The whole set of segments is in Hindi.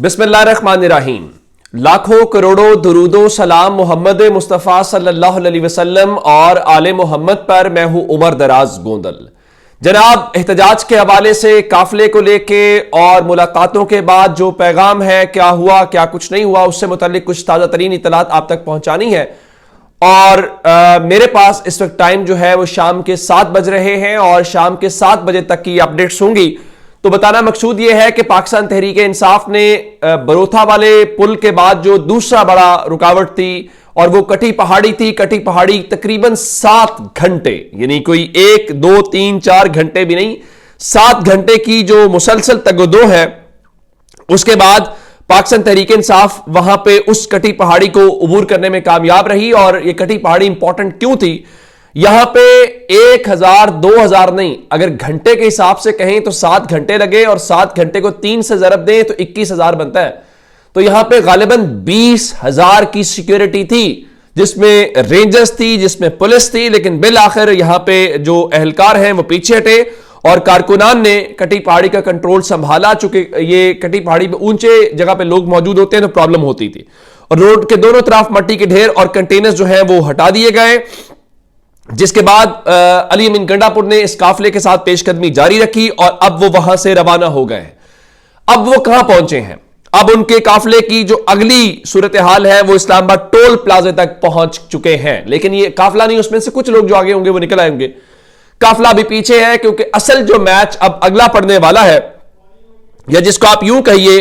बिस्मिल्लाहिर्रहमानिर्रहीम। लाखों करोड़ों दुरूदो सलाम मोहम्मद मुस्तफ़ा सल्लल्लाहु अलैहि वसल्लम और आले मोहम्मद पर। मैं हूं उमर दराज गोंदल। जनाब, एहतजाज के हवाले से काफिले को लेके और मुलाकातों के बाद जो पैगाम है, क्या हुआ क्या कुछ नहीं हुआ, उससे मुताल्लिक कुछ ताज़ा तरीन इत्तलात आप तक पहुंचानी है। और मेरे पास इस वक्त टाइम जो है वो शाम के 7 बज रहे हैं और शाम के 7 बजे तक की अपडेट्स होंगी। तो बताना मकसूद यह है कि पाकिस्तान तहरीक इंसाफ ने बरोथा वाले पुल के बाद जो दूसरा बड़ा रुकावट थी और वो कटी पहाड़ी थी, कटी पहाड़ी तकरीबन 7 घंटे, यानी कोई 1 2 3 4 घंटे भी नहीं, 7 घंटे की जो मुसलसल तगदो है, उसके बाद पाकिस्तान तहरीक इंसाफ वहां पे उस कटी पहाड़ी को उबूर करने में कामयाब रही। और ये कटी पहाड़ी इंपॉर्टेंट क्यों थी? यहां पे 1000 2000 नहीं, अगर घंटे के हिसाब से कहें तो 7 घंटे लगे और 7 घंटे को 3 से जरब दें तो 21,000 बनता है। तो यहां पे गालिबन 20,000 की सिक्योरिटी थी, जिसमें रेंजर्स थी, जिसमें पुलिस थी। लेकिन बिल आखिर यहां पे जो अहलकार हैं वो पीछे हटे और कारकुनान ने कटी पहाड़ी का कंट्रोल संभाला। चूंकि ये कटी पहाड़ी पे ऊंचे जगह पे लोग मौजूद होते हैं तो प्रॉब्लम होती थी। और रोड के दोनों तरफ मट्टी के ढेर और कंटेनर्स जो है वो हटा दिए गए, जिसके बाद अली अमीन गंडापुर ने इस काफिले के साथ पेशकदमी जारी रखी और अब वो वहां से रवाना हो गए हैं। अब वो कहां पहुंचे हैं? अब उनके काफिले की जो अगली सूरत हाल है वो इस्लामाबाद टोल प्लाजे तक पहुंच चुके हैं। लेकिन ये काफिला नहीं, उसमें से कुछ लोग जो आगे होंगे वो निकल आएंगे, काफिला भी पीछे है। क्योंकि असल जो मैच अब अगला पड़ने वाला है, या जिसको आप यूं कहिए,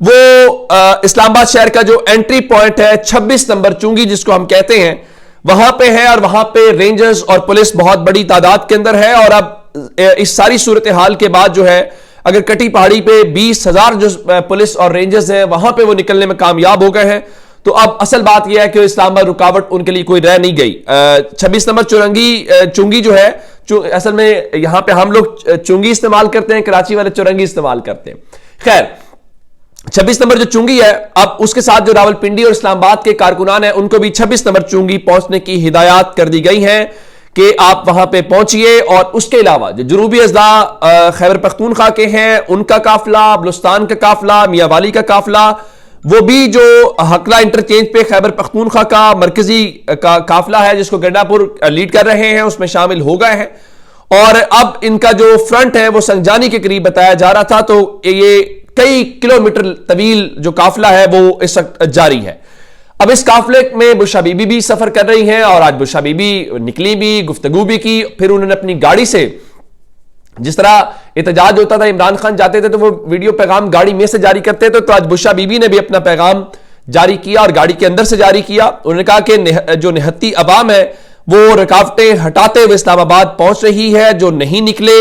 वो इस्लामाबाद शहर का जो एंट्री पॉइंट है 26 नंबर चुंगी जिसको हम कहते हैं, वहां पे है। और वहां पे रेंजर्स और पुलिस बहुत बड़ी तादाद के अंदर है। और अब इस सारी सूरत हाल के बाद जो है, अगर कटी पहाड़ी पे 20,000 जो पुलिस और रेंजर्स हैं वहां पे वो निकलने में कामयाब हो गए हैं, तो अब असल बात यह है कि इस्लामाबाद रुकावट उनके लिए कोई रह नहीं गई। 26 नंबर चुंगी जो है, असल में यहां पे हम लोग चुंगी इस्तेमाल करते हैं, कराची वाले चुरंगी इस्तेमाल करते हैं। खैर, 26 नंबर जो चुंगी है, अब उसके साथ जो रावलपिंडी और इस्लामाबाद के कारकुनान हैं उनको भी 26 नंबर चुंगी पहुंचने की हिदायत कर दी गई है कि आप वहां पे पहुंचिए। और उसके अलावा जो जनूबी अजला खैबर पख्तूनख्वा के हैं, उनका काफिला, बलुस्तान का काफिला, मियावाली का काफिला, वो भी जो हकला इंटरचेंज पे खैबर पख्तूनख्वा का मरकजी काफिला है जिसको गंडापुर लीड कर रहे हैं, उसमें शामिल हो गए हैं। और अब इनका जो फ्रंट है वो संजानी के करीब बताया जा रहा था। तो ये कई किलोमीटर तवील जो काफिला है वो इस वक्त जारी है। अब इस काफिले में बुशरा बीबी भी सफर कर रही हैं और आज बुशरा बीबी निकली भी, गुफ्तगू भी की। फिर उन्होंने अपनी गाड़ी से, जिस तरह एहतजाज होता था, इमरान खान जाते थे तो वो वीडियो पैगाम गाड़ी में से जारी करते थे, तो आज बुशरा बीबी ने भी अपना पैगाम जारी किया और गाड़ी के अंदर से जारी किया। उन्होंने कहा कि जो निहत्ती अवाम है वो रुकावटें हटाते हुए इस्लामाबाद पहुंच रही है, जो नहीं निकले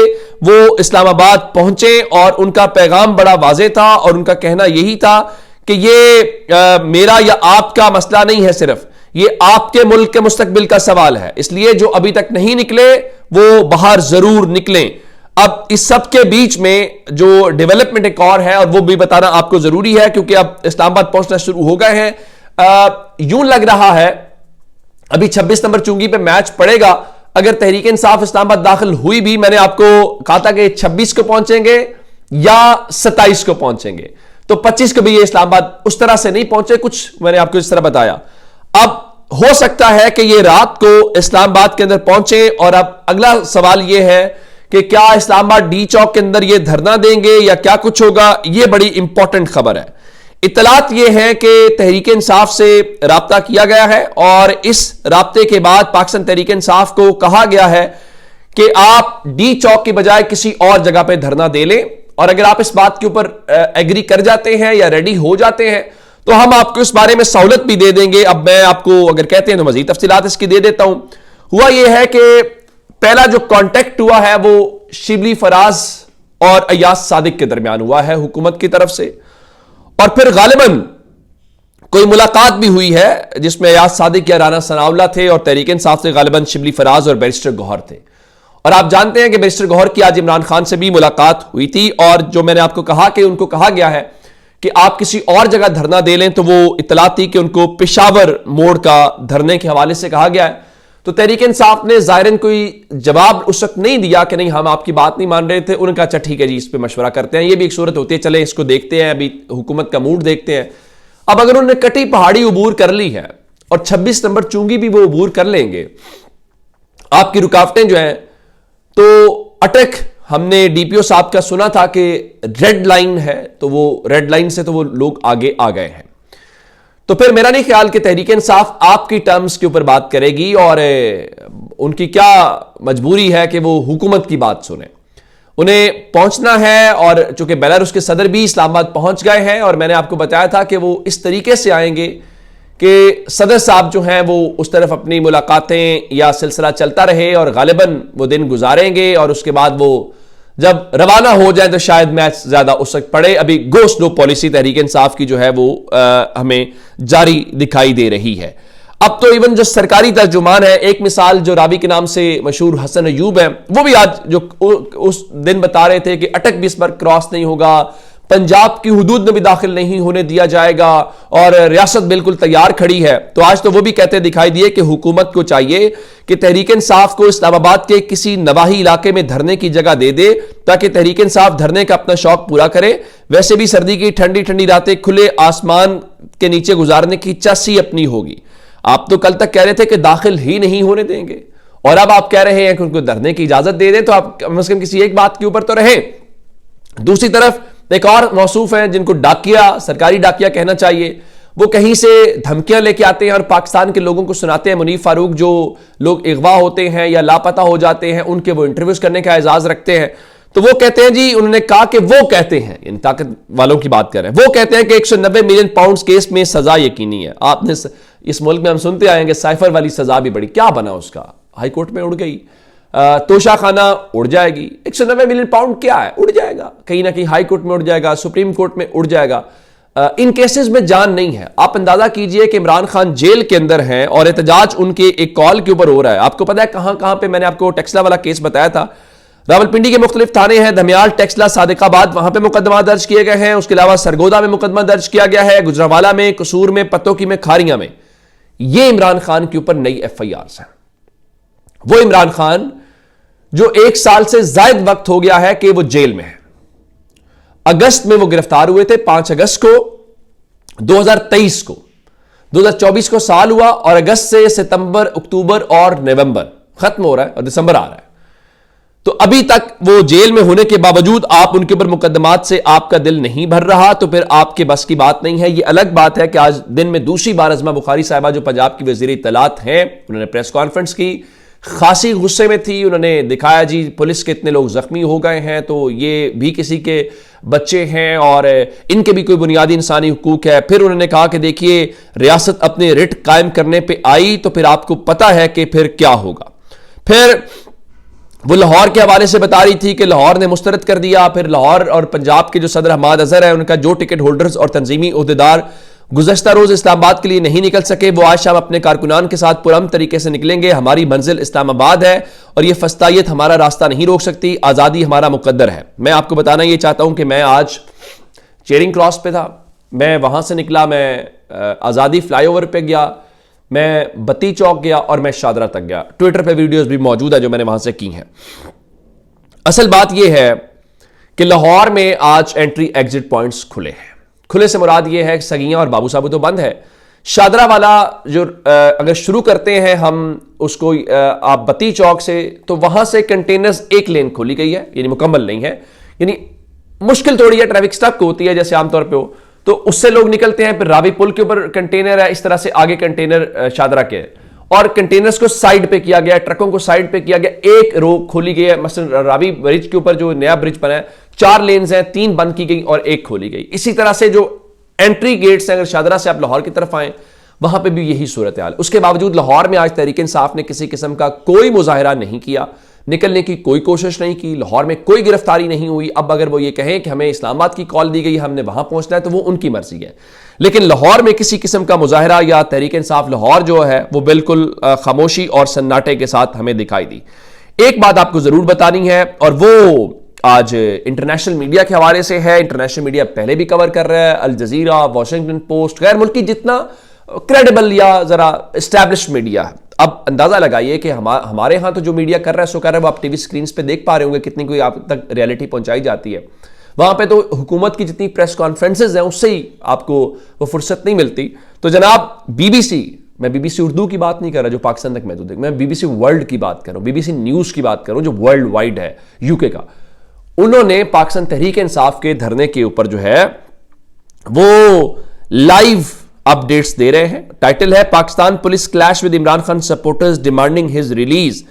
वो इस्लामाबाद पहुंचे। और उनका पैगाम बड़ा वाज़ेह था और उनका कहना यही था कि ये मेरा या आपका मसला नहीं है, सिर्फ ये आपके मुल्क के मुस्तकबिल का सवाल है। इसलिए जो अभी तक नहीं निकले वो बाहर जरूर निकलें। अब इस सब के बीच में जो डेवलपमेंट एक और है, और वो भी बताना आपको जरूरी है क्योंकि अब इस्लामाबाद पहुंचना शुरू हो गए हैं। यूं लग रहा है अभी 26 नंबर चुंगी पे मैच पड़ेगा। अगर तहरीक इंसाफ इस्लामाबाद दाखिल हुई भी, मैंने आपको कहा था कि 26 को पहुंचेंगे या 27 को पहुंचेंगे, तो 25 को भी ये इस्लामाबाद उस तरह से नहीं पहुंचे, कुछ मैंने आपको इस तरह बताया। अब हो सकता है कि ये रात को इस्लामाबाद के अंदर पहुंचे। और अब अगला सवाल ये है कि क्या इस्लामाबाद डी चौक के अंदर ये धरना देंगे या क्या कुछ होगा? ये बड़ी इंपॉर्टेंट खबर है। इत्तलात ये है कि तहरीक इंसाफ से राब्ता किया गया है और इस राब्ते के बाद पाकिस्तान तहरीक इंसाफ को कहा गया है कि आप डी चौक की बजाय किसी और जगह पे धरना दे लें। और अगर आप इस बात के ऊपर एग्री कर जाते हैं या रेडी हो जाते हैं तो हम आपको इस बारे में सहूलत भी दे देंगे। अब मैं आपको अगर कहते हैं तो मजीद तफसीलात इसकी दे देता हूं। हुआ यह है कि पहला जो कॉन्टेक्ट हुआ है वो शिबली फराज और अयाज सादिक के दरमियान हुआ है हुकूमत की तरफ से, और फिर गालिबन कोई मुलाकात भी हुई है जिसमें अयाज सादिक या राना सनाउल्लाह थे और तहरीक इंसाफ से गालिबन शिबली फराज और बैरिस्टर गौहर थे। और आप जानते हैं कि बैरिस्टर गौहर की आज इमरान खान से भी मुलाकात हुई थी। और जो मैंने आपको कहा कि उनको कहा गया है कि आप किसी और जगह धरना दे लें, तो वो इत्तला थी कि उनको पेशावर मोड़ का धरने के हवाले से कहा गया है। तो तहरीक इंसाफ ने ज़ाहिरन कोई जवाब उस वक्त नहीं दिया कि नहीं हम आपकी बात नहीं मान रहे थे। उनका अच्छा ठीक है जी, इस पर मशवरा करते हैं, ये भी एक सूरत होती है, चले इसको देखते हैं, अभी हुकूमत का मूड देखते हैं। अब अगर उन्होंने कटी पहाड़ी अबूर कर ली है और 26 नंबर चुंगी भी वो अबूर कर लेंगे, आपकी रुकावटें जो हैं, तो अटक हमने डीपीओ साहब का सुना था कि रेड लाइन है, तो वो रेड लाइन से तो वो लोग आगे आ गए हैं। तो फिर मेरा नहीं ख्याल कि तहरीक इंसाफ आपकी टर्म्स के ऊपर बात करेगी और उनकी क्या मजबूरी है कि वो हुकूमत की बात सुने। उन्हें पहुंचना है और चूंकि बेलारूस के सदर भी इस्लामाबाद पहुंच गए हैं और मैंने आपको बताया था कि वो इस तरीके से आएंगे कि सदर साहब जो हैं वो उस तरफ अपनी मुलाकातें या सिलसिला चलता रहे और गालिबन वो दिन गुजारेंगे और उसके बाद वो जब रवाना हो जाए तो शायद मैच ज्यादा उस वक्त पड़े। अभी go slow policy Tehreek Insaf की जो है वो हमें जारी दिखाई दे रही है। अब तो इवन जो सरकारी तर्जुमान है, एक मिसाल जो रावी के नाम से मशहूर हसन अयूब है, वो भी आज जो उस दिन बता रहे थे कि अटक भी इस पर क्रॉस नहीं होगा, पंजाब की हुदूद में भी दाखिल नहीं होने दिया जाएगा और रियासत बिल्कुल तैयार खड़ी है। तो आज तो वो भी कहते दिखाई दिए कि हुकूमत को चाहिए कि तहरीक इंसाफ को इस्लामाबाद के किसी नवाही इलाके में धरने की जगह दे दे ताकि तहरीक इंसाफ धरने का अपना शौक पूरा करे। वैसे भी सर्दी की ठंडी ठंडी रातें खुले आसमान के नीचे गुजारने की चासी अपनी होगी। आप तो कल तक कह रहे थे कि दाखिल ही नहीं होने देंगे और अब आप कह रहे हैं कि उनको धरने की इजाजत दे दें, तो आप कम से कम किसी एक बात के ऊपर तो रहे। दूसरी तरफ एक और मौसूफ है जिनको डाकिया, सरकारी डाकिया कहना चाहिए, वो कहीं से धमकियां लेके आते हैं और पाकिस्तान के लोगों को सुनाते हैं। मुनीफ फारूक, जो लोग अगवा होते हैं या लापता हो जाते हैं, उनके वो इंटरव्यूज करने का एजाज रखते हैं। तो वो कहते हैं जी, उन्होंने कहा कि वो कहते हैं, इन ताकत वालों की बात कर रहे हैं, वो कहते हैं कि 190 मिलियन पाउंड केस में सजा यकीनी है। आपने इस मुल्क में हम सुनते आए कि साइफर वाली सजा भी बड़ी, क्या बना उसका, हाई कोर्ट में उड़ गई, तोशा खाना उड़ जाएगी। 190 मिलियन पाउंड क्या है, उड़ जाएगा, कहीं ना कहीं हाई कोर्ट में उड़ जाएगा, सुप्रीम कोर्ट में उड़ जाएगा। इन केसेस में जान नहीं है। आप अंदाजा कीजिए कि इमरान खान जेल के अंदर हैं और एहतजाज उनके एक कॉल के ऊपर हो रहा है। आपको पता है कहां कहां पे, मैंने आपको टेक्सला वाला केस बताया था, रावलपिंडी के मुख्तलिफ थाने हैं, धमियाल, टेक्सला, सादिकाबाद, वहां पे मुकदमा दर्ज किए गए हैं। उसके अलावा सरगोदा में मुकदमा दर्ज किया गया है, गुजरावाला में, कसूर में, पत्तोकी में, खारियां में। ये इमरान खान के ऊपर नई FIRs हैं। वो इमरान खान जो 1 साल से ज्यादा वक्त हो गया है कि वो जेल में है। अगस्त में वो गिरफ्तार हुए थे, 5 अगस्त को 2023 को, 2024 को साल हुआ और अगस्त से सितंबर, अक्टूबर और नवंबर खत्म हो रहा है और दिसंबर आ रहा है। तो अभी तक वो जेल में होने के बावजूद आप उनके ऊपर मुकदमात से आपका दिल नहीं भर रहा, तो फिर आपके बस की बात नहीं है। ये अलग बात है कि आज दिन में दूसरी बार अज़मा बुखारी साहिबा जो पंजाब की वज़ीर इत्तलात हैं, उन्होंने प्रेस कॉन्फ्रेंस की, खासी गुस्से में थी। उन्होंने दिखाया जी पुलिस के इतने लोग जख्मी हो गए हैं, तो ये भी किसी के बच्चे हैं और इनके भी कोई बुनियादी इंसानी हुकूक है। फिर उन्होंने कहा कि देखिए रियासत अपने रिट कायम करने पे आई तो फिर आपको पता है कि फिर क्या होगा। फिर वो लाहौर के हवाले से बता रही थी कि लाहौर ने मुस्तरद कर दिया। फिर लाहौर और पंजाब के जो सदर हमाद अजहर है, उनका जो टिकट होल्डर्स और तंजीमी ओहदेदार गुज़श्ता रोज इस्लामाबाद के लिए नहीं निकल सके, वो आज शाम अपने कारकुनान के साथ पुरअमन तरीके से निकलेंगे। हमारी मंजिल इस्लामाबाद है और ये फस्तायत हमारा रास्ता नहीं रोक सकती, आज़ादी हमारा मुकद्दर है। मैं आपको बताना ये चाहता हूं कि मैं आज चेरिंग क्रॉस पे था, मैं वहां से निकला, मैं आज़ादी फ्लाईओवर पे गया, मैं बत्ती चौक गया और मैं शादरा तक गया। ट्विटर पे वीडियोस भी मौजूद है जो मैंने वहां से की हैं। असल बात यह है कि लाहौर में आज एंट्री एग्जिट पॉइंट्स खुले हैं। खुले से मुराद ये है कि सगियां और बाबू साबू तो बंद है। शादरा वाला जो अगर शुरू करते हैं हम उसको आप बत्ती चौक से, तो वहां से कंटेनर्स एक लेन खोली गई है, यानी मुकम्मल नहीं है, यानी मुश्किल थोड़ी है, ट्रैफिक स्टक होती है जैसे आमतौर पे हो, तो उससे लोग निकलते हैं। फिर रावी पुल के ऊपर कंटेनर है, इस तरह से आगे कंटेनर शादरा के, और कंटेनर्स को साइड पे किया गया, ट्रकों को साइड पे किया गया। एक रो खोली गई है, मसलन रावी ब्रिज के ऊपर जो नया ब्रिज बना है, 4 लेन्स हैं, 3 बंद की गई और 1 खोली गई। इसी तरह से जो एंट्री गेट्स हैं, अगर शादरा से आप लाहौर की तरफ आए, वहां पे भी यही सूरत हाल। उसके बावजूद लाहौर में आज तहरीक इंसाफ ने किसी किस्म का कोई मुजाहिरा नहीं किया, निकलने की कोई कोशिश नहीं की, लाहौर में कोई गिरफ्तारी नहीं हुई। अब अगर वो ये कहें कि हमें इस्लामाबाद की कॉल दी गई, हमने वहां पहुंचना है, तो वो उनकी मर्जी है। लेकिन लाहौर में किसी किस्म का मुजाहिरा या तहरीक इंसाफ लाहौर जो है वो बिल्कुल खामोशी और सन्नाटे के साथ हमें दिखाई दी। एक बात आपको जरूर बतानी है, और वो आज इंटरनेशनल मीडिया के हवाले से है। इंटरनेशनल मीडिया पहले भी कवर कर रहा है, अल जजीरा, वॉशिंगटन पोस्ट, गैर मुल्की जितना क्रेडिबल या जरा एस्टैब्लिश्ड मीडिया है। अब अंदाजा लगाइए कि हमारे यहां तो जो मीडिया कर रहा है सो कर रहा है, वो आप टीवी स्क्रीन पे देख पा रहे होंगे कितनी कोई आप तक रियलिटी पहुंचाई जाती है। वहां पे तो हुकूमत की जितनी प्रेस कॉन्फ्रेंसेज हैं उससे ही आपको वो फुर्सत नहीं मिलती। तो जनाब बीबीसी, मैं बीबीसी उर्दू की बात नहीं कर रहा जो पाकिस्तान तक महदूद है, मैं बीबीसी वर्ल्ड की बात कर रहा हूं, बीबीसी न्यूज की बात कर रहा हूं जो वर्ल्ड वाइड है, यूके का। उन्होंने पाकिस्तान तहरीक इंसाफ के धरने के ऊपर जो है वो लाइव अपडेट्स दे रहे हैं। टाइटल है Pakistan police clash with Imran Khan supporters demanding his release,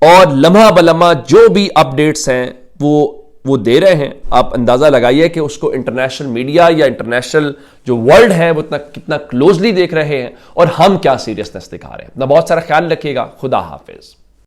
और लम्हा बलम्हा जो भी अपडेट्स हैं वो दे रहे हैं। आप अंदाजा लगाइए कि उसको इंटरनेशनल मीडिया या इंटरनेशनल जो वर्ल्ड है वो कितना क्लोजली देख रहे हैं और हम क्या सीरियसनेस दिखा रहे हैं। अपना बहुत सारा ख्याल रखिएगा। खुदा हाफिज।